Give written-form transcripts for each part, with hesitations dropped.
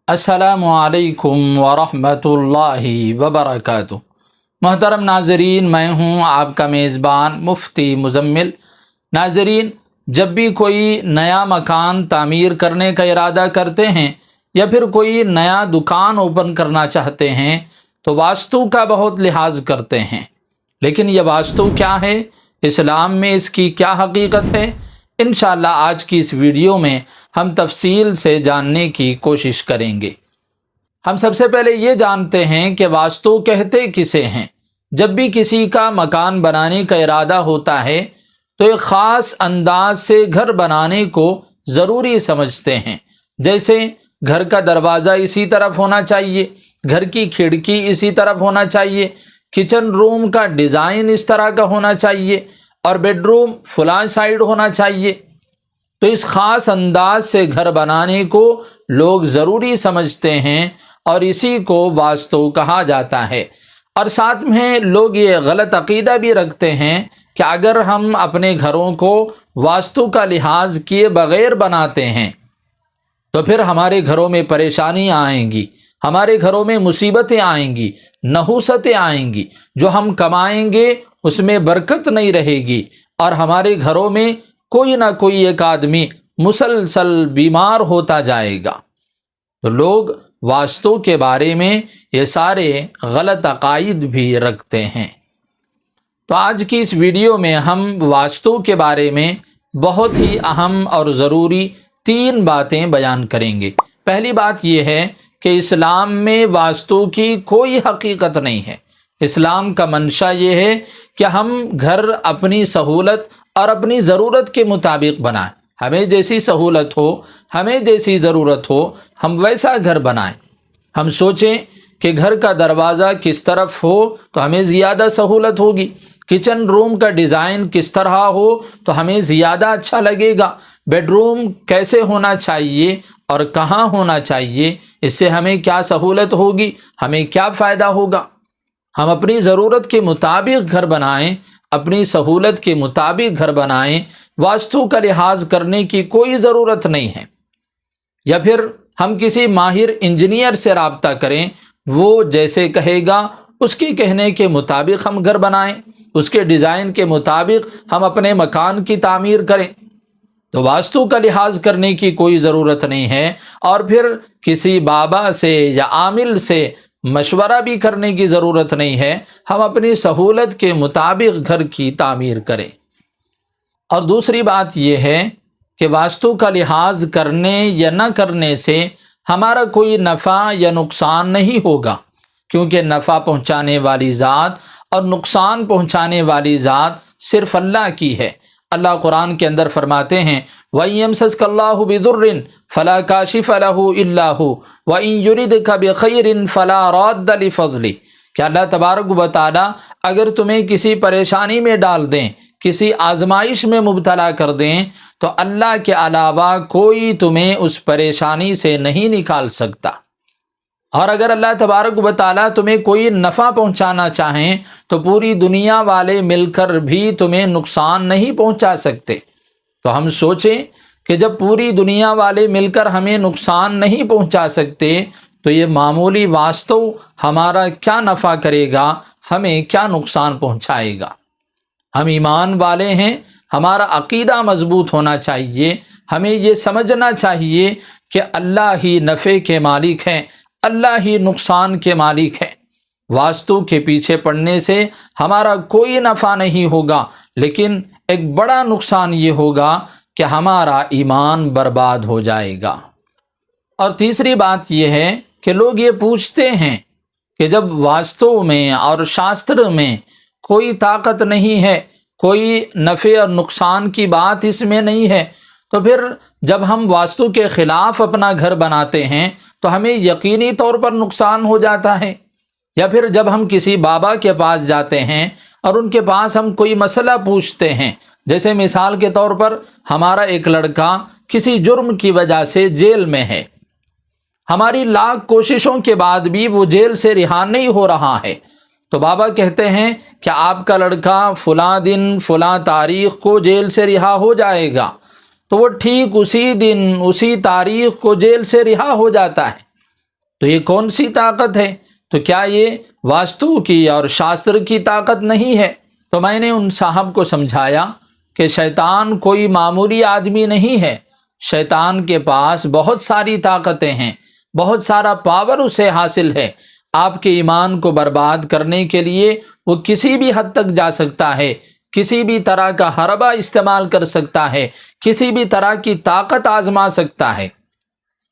السلام علیکم ورحمۃ اللہ وبرکاتہ۔ محترم ناظرین، میں ہوں آپ کا میزبان مفتی مزمل۔ ناظرین، جب بھی کوئی نیا مکان تعمیر کرنے کا ارادہ کرتے ہیں یا پھر کوئی نیا دکان اوپن کرنا چاہتے ہیں تو واستو کا بہت لحاظ کرتے ہیں، لیکن یہ واستو کیا ہے؟ اسلام میں اس کی کیا حقیقت ہے؟ انشاءاللہ آج کی اس ویڈیو میں ہم تفصیل سے جاننے کی کوشش کریں گے۔ ہم سب سے پہلے یہ جانتے ہیں کہ واستو کہتے کسے ہیں۔ جب بھی کسی کا مکان بنانے کا ارادہ ہوتا ہے تو ایک خاص انداز سے گھر بنانے کو ضروری سمجھتے ہیں، جیسے گھر کا دروازہ اسی طرف ہونا چاہیے، گھر کی کھڑکی اسی طرف ہونا چاہیے، کچن روم کا ڈیزائن اس طرح کا ہونا چاہیے اور بیڈ روم فلاں سائیڈ ہونا چاہیے۔ تو اس خاص انداز سے گھر بنانے کو لوگ ضروری سمجھتے ہیں اور اسی کو واستو کہا جاتا ہے۔ اور ساتھ میں لوگ یہ غلط عقیدہ بھی رکھتے ہیں کہ اگر ہم اپنے گھروں کو واستو کا لحاظ کیے بغیر بناتے ہیں تو پھر ہمارے گھروں میں پریشانیاں آئیں گی، ہمارے گھروں میں مصیبتیں آئیں گی، نحوستیں آئیں گی، جو ہم کمائیں گے اس میں برکت نہیں رہے گی اور ہمارے گھروں میں کوئی نہ کوئی ایک آدمی مسلسل بیمار ہوتا جائے گا۔ تو لوگ واستو کے بارے میں یہ سارے غلط عقائد بھی رکھتے ہیں۔ تو آج کی اس ویڈیو میں ہم واستو کے بارے میں بہت ہی اہم اور ضروری 3 باتیں بیان کریں گے۔ پہلی بات یہ ہے کہ اسلام میں واستو کی کوئی حقیقت نہیں ہے۔ اسلام کا منشا یہ ہے کہ ہم گھر اپنی سہولت اور اپنی ضرورت کے مطابق بنائیں۔ ہمیں جیسی سہولت ہو، ہمیں جیسی ضرورت ہو، ہم ویسا گھر بنائیں۔ ہم سوچیں کہ گھر کا دروازہ کس طرف ہو تو ہمیں زیادہ سہولت ہوگی، کچن روم کا ڈیزائن کس طرح ہو تو ہمیں زیادہ اچھا لگے گا، بیڈ روم کیسے ہونا چاہیے اور کہاں ہونا چاہیے، اس سے ہمیں کیا سہولت ہوگی، ہمیں کیا فائدہ ہوگا۔ ہم اپنی ضرورت کے مطابق گھر بنائیں، اپنی سہولت کے مطابق گھر بنائیں، واستو کا لحاظ کرنے کی کوئی ضرورت نہیں ہے۔ یا پھر ہم کسی ماہر انجینئر سے رابطہ کریں، وہ جیسے کہے گا اس کے کہنے کے مطابق ہم گھر بنائیں، اس کے ڈیزائن کے مطابق ہم اپنے مکان کی تعمیر کریں۔ تو واستو کا لحاظ کرنے کی کوئی ضرورت نہیں ہے، اور پھر کسی بابا سے یا عامل سے مشورہ بھی کرنے کی ضرورت نہیں ہے۔ ہم اپنی سہولت کے مطابق گھر کی تعمیر کریں۔ اور دوسری بات یہ ہے کہ واستو کا لحاظ کرنے یا نہ کرنے سے ہمارا کوئی نفع یا نقصان نہیں ہوگا، کیونکہ نفع پہنچانے والی ذات اور نقصان پہنچانے والی ذات صرف اللہ کی ہے۔ اللہ قرآن کے اندر فرماتے ہیں وَإِن يَمْسَسْكَ اللَّهُ بِضُرٍّ فَلَا كَاشِفَ لَهُ إِلَّا هُوَ وَإِن يُرِدْكَ بِخَيْرٍ فَلَا رَادَّ لِفَضْلِهِ۔ کہ اللہ تبارک و تعالی اگر تمہیں کسی پریشانی میں ڈال دیں، کسی آزمائش میں مبتلا کر دیں، تو اللہ کے علاوہ کوئی تمہیں اس پریشانی سے نہیں نکال سکتا۔ اور اگر اللہ تبارک و تعالیٰ تمہیں کوئی نفع پہنچانا چاہیں تو پوری دنیا والے مل کر بھی تمہیں نقصان نہیں پہنچا سکتے۔ تو ہم سوچیں کہ جب پوری دنیا والے مل کر ہمیں نقصان نہیں پہنچا سکتے تو یہ معمولی واستو ہمارا کیا نفع کرے گا، ہمیں کیا نقصان پہنچائے گا۔ ہم ایمان والے ہیں، ہمارا عقیدہ مضبوط ہونا چاہیے، ہمیں یہ سمجھنا چاہیے کہ اللہ ہی نفع کے مالک ہیں، اللہ ہی نقصان کے مالک ہیں۔ واستو کے پیچھے پڑنے سے ہمارا کوئی نفع نہیں ہوگا، لیکن ایک بڑا نقصان یہ ہوگا کہ ہمارا ایمان برباد ہو جائے گا۔ اور تیسری بات یہ ہے کہ لوگ یہ پوچھتے ہیں کہ جب واستو میں اور شاستر میں کوئی طاقت نہیں ہے، کوئی نفع اور نقصان کی بات اس میں نہیں ہے، تو پھر جب ہم واستو کے خلاف اپنا گھر بناتے ہیں تو ہمیں یقینی طور پر نقصان ہو جاتا ہے۔ یا پھر جب ہم کسی بابا کے پاس جاتے ہیں اور ان کے پاس ہم کوئی مسئلہ پوچھتے ہیں، جیسے مثال کے طور پر ہمارا ایک لڑکا کسی جرم کی وجہ سے جیل میں ہے، ہماری لاکھ کوششوں کے بعد بھی وہ جیل سے رہا نہیں ہو رہا ہے، تو بابا کہتے ہیں کہ آپ کا لڑکا فلاں دن فلاں تاریخ کو جیل سے رہا ہو جائے گا، تو وہ ٹھیک اسی دن اسی تاریخ کو جیل سے رہا ہو جاتا ہے۔ تو یہ کون سی طاقت ہے؟ تو کیا یہ واستو کی اور شاستر کی طاقت نہیں ہے؟ تو میں نے ان صاحب کو سمجھایا کہ شیطان کوئی معمولی آدمی نہیں ہے، شیطان کے پاس بہت ساری طاقتیں ہیں، بہت سارا پاور اسے حاصل ہے۔ آپ کے ایمان کو برباد کرنے کے لیے وہ کسی بھی حد تک جا سکتا ہے، کسی بھی طرح کا حربہ استعمال کر سکتا ہے، کسی بھی طرح کی طاقت آزما سکتا ہے۔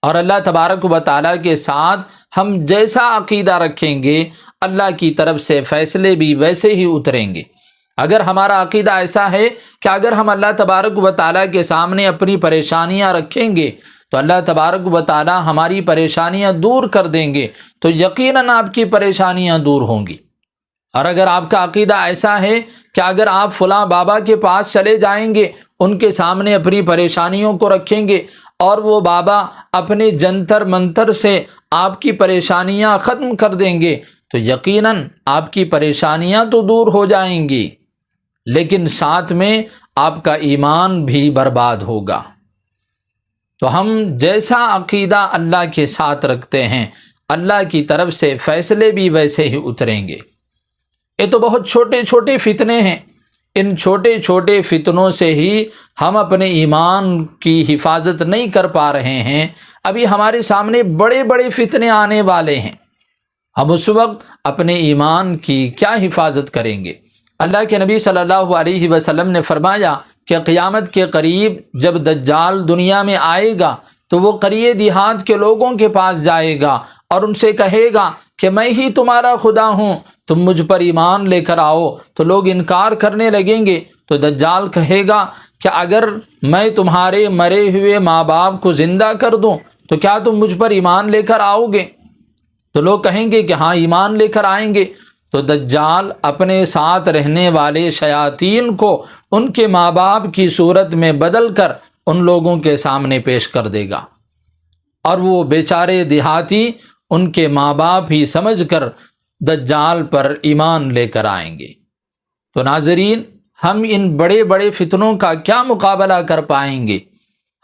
اور اللہ تبارک و تعالیٰ کے ساتھ ہم جیسا عقیدہ رکھیں گے، اللہ کی طرف سے فیصلے بھی ویسے ہی اتریں گے۔ اگر ہمارا عقیدہ ایسا ہے کہ اگر ہم اللہ تبارک و تعالیٰ کے سامنے اپنی پریشانیاں رکھیں گے تو اللہ تبارک و تعالیٰ ہماری پریشانیاں دور کر دیں گے، تو یقیناً آپ کی پریشانیاں دور ہوں گی۔ اور اگر آپ کا عقیدہ ایسا ہے کہ اگر آپ فلاں بابا کے پاس چلے جائیں گے، ان کے سامنے اپنی پریشانیوں کو رکھیں گے اور وہ بابا اپنے جنتر منتر سے آپ کی پریشانیاں ختم کر دیں گے، تو یقیناً آپ کی پریشانیاں تو دور ہو جائیں گی، لیکن ساتھ میں آپ کا ایمان بھی برباد ہوگا۔ تو ہم جیسا عقیدہ اللہ کے ساتھ رکھتے ہیں، اللہ کی طرف سے فیصلے بھی ویسے ہی اتریں گے۔ یہ تو بہت چھوٹے چھوٹے فتنے ہیں، ان چھوٹے چھوٹے فتنوں سے ہی ہم اپنے ایمان کی حفاظت نہیں کر پا رہے ہیں۔ ابھی ہمارے سامنے بڑے بڑے فتنے آنے والے ہیں، ہم اس وقت اپنے ایمان کی کیا حفاظت کریں گے؟ اللہ کے نبی صلی اللہ علیہ وسلم نے فرمایا کہ قیامت کے قریب جب دجال دنیا میں آئے گا تو وہ قریے دیہات کے لوگوں کے پاس جائے گا اور ان سے کہے گا کہ میں ہی تمہارا خدا ہوں، تم مجھ پر ایمان لے کر آؤ۔ تو لوگ انکار کرنے لگیں گے، تو دجال کہے گا کہ اگر میں تمہارے مرے ہوئے ماں باپ کو زندہ کر دوں تو کیا تم مجھ پر ایمان لے کر آؤ گے؟ تو لوگ کہیں گے کہ ہاں ایمان لے کر آئیں گے۔ تو دجال اپنے ساتھ رہنے والے شیاطین کو ان کے ماں باپ کی صورت میں بدل کر ان لوگوں کے سامنے پیش کر دے گا، اور وہ بیچارے دیہاتی ان کے ماں باپ ہی سمجھ کر دجال پر ایمان لے کر آئیں گے۔ تو ناظرین، ہم ان بڑے بڑے فتنوں کا کیا مقابلہ کر پائیں گے؟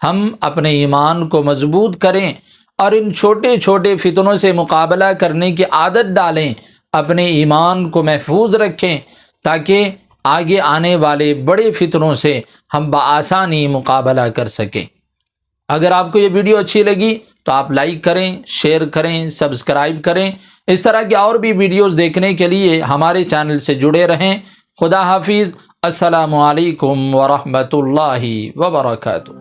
ہم اپنے ایمان کو مضبوط کریں اور ان چھوٹے چھوٹے فتنوں سے مقابلہ کرنے کی عادت ڈالیں، اپنے ایمان کو محفوظ رکھیں تاکہ آگے آنے والے بڑے فتنوں سے ہم بآسانی مقابلہ کر سکیں۔ اگر آپ کو یہ ویڈیو اچھی لگی تو آپ لائک کریں، شیئر کریں، سبسکرائب کریں۔ اس طرح کی اور بھی ویڈیوز دیکھنے کے لیے ہمارے چینل سے جڑے رہیں۔ خدا حافظ۔ السلام علیکم ورحمۃ اللہ وبرکاتہ۔